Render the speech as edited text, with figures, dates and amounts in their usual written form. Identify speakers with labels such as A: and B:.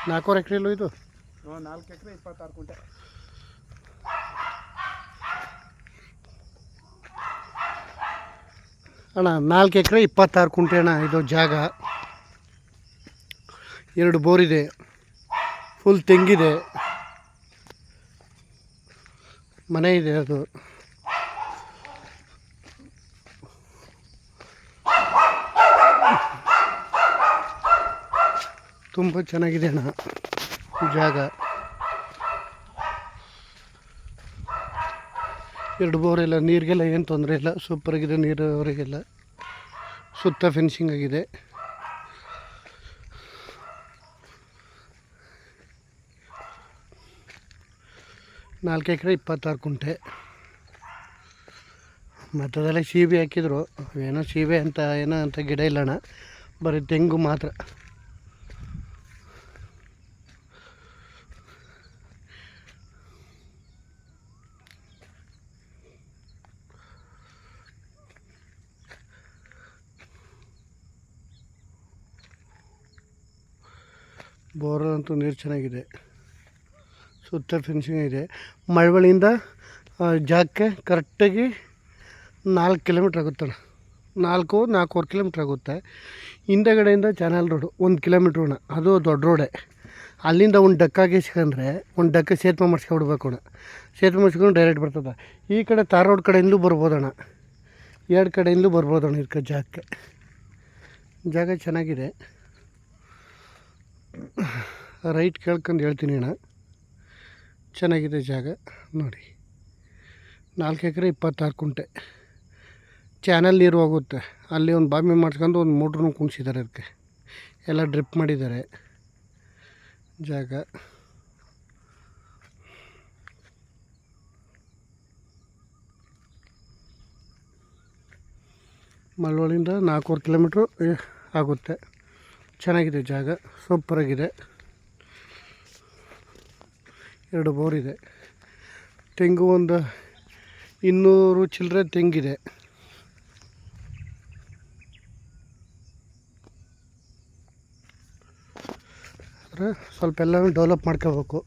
A: 4 ಎಕರೆಲ್ಲೂ ಇದು
B: 4 ಎಕರೆ 26 ಕುಂಟೆ.
A: ಅಣ್ಣ 4 ಎಕರೆ 26 ಕುಂಟೆ ಅಣ್ಣ ಇದು ಜಾಗ. 2 ಬೋರ್ ಇದೆ, ಫುಲ್ ತೆಂಗಿದೆ, ಮನೆ ಇದೆ. ಅದು ತುಂಬ ಚೆನ್ನಾಗಿದೆ ಅಣ್ಣ ಜಾಗ. 2 ಬೋರ್ ಇಲ್ಲ, ನೀರಿಗೆಲ್ಲ ಏನು ತೊಂದರೆ ಇಲ್ಲ, ಸೂಪರಾಗಿದೆ. ನೀರವರಿಗೆಲ್ಲ ಸುತ್ತ ಫೆನ್ಸಿಂಗ್ ಆಗಿದೆ. ನಾಲ್ಕು ಎಕರೆ 26 ಕುಂಟೆ. ಮಧ್ಯದಲ್ಲೇ ಸೀಬೆ ಹಾಕಿದ್ರು, ಏನೋ ಸೀಬೆ ಅಂತ ಏನೋ ಅಂತ ಗಿಡ ಇಲ್ಲಣ್ಣ, ಬರೀ ತೆಂಗು ಮಾತ್ರ. ಬೋರ್ ಅಂತೂ ನೀರು ಚೆನ್ನಾಗಿದೆ, ಸುತ್ತ ಫೆನ್ಸಿಂಗ್ ಇದೆ. ಮಳವಳ್ಳಿಯಿಂದ ಜಾಗಕ್ಕೆ ಕರೆಕ್ಟಾಗಿ 4 ಕಿಲೋಮೀಟ್ರ್ ಆಗುತ್ತಣ್ಣ. 4-4.25 ಕಿಲೋಮೀಟ್ರ್ ಆಗುತ್ತೆ. ಹಿಂದಗಡೆಯಿಂದ ಚಾನಲ್ ರೋಡು 1 ಕಿಲೋಮೀಟ್ರ್ ಅಣ್ಣ, ಅದು ದೊಡ್ಡ ರೋಡೇ. ಅಲ್ಲಿಂದ ಒಂದು ಡಕ್ಕಾಗಿಸ್ಕೊಂಡ್ರೆ ಒಂದು ಡಕ್ಕ ಸೇತುವೆ ಮಾಡಿಸ್ಕೊಬಿಡ್ಬೇಕು ಅಣ್ಣ. ಸೇತುವೆ ಮಾಡಿಸ್ಕೊಂಡು ಡೈರೆಕ್ಟ್ ಬರ್ತದೆ. ಈ ಕಡೆ ತಾರ್ ರೋಡ್ ಕಡೆಯಿಂದಲೂ ಬರ್ಬೋದಣ್ಣ, 2 ಕಡೆಯಿಂದಲೂ ಬರ್ಬೋದಣ್ಣ. ಇದಕ್ಕೆ ಜಾಗಕ್ಕೆ ಜಾಗ ಚೆನ್ನಾಗಿದೆ. ರೈಟ್ ಕೇಳ್ಕೊಂಡು ಹೇಳ್ತೀನಿ ಅಣ್ಣ, ಚೆನ್ನಾಗಿದೆ ಜಾಗ ನೋಡಿ. 4 ಎಕರೆ 26 ಕುಂಟೆ. ಚಾನಲ್ ನೀರು ಹೋಗುತ್ತೆ. ಅಲ್ಲಿ ಒಂದು ಬಾಮಿ ಮಾಡ್ಸ್ಕೊಂಡು ಒಂದು ಮೋಟ್ರನ್ನು ಕುಣಿಸಿದ್ದಾರೆ, ಅದಕ್ಕೆ ಎಲ್ಲ ಡ್ರಿಪ್ ಮಾಡಿದ್ದಾರೆ. ಜಾಗ ಮಳವಳ್ಳಿಯಿಂದ 4.25 ಕಿಲೋಮೀಟ್ರು ಆಗುತ್ತೆ. ಚೆನ್ನಾಗಿದೆ ಜಾಗ, ಸೂಪರಾಗಿದೆ. 2 ಬೋರ್ ಇದೆ. ತೆಂಗು ಒಂದು 200 ಚಿಲ್ಲರೆ ತೆಂಗಿದೆ. ಆದರೆ ಸ್ವಲ್ಪ ಎಲ್ಲ ಡೆವಲಪ್ ಮಾಡ್ಕೋಬೇಕು.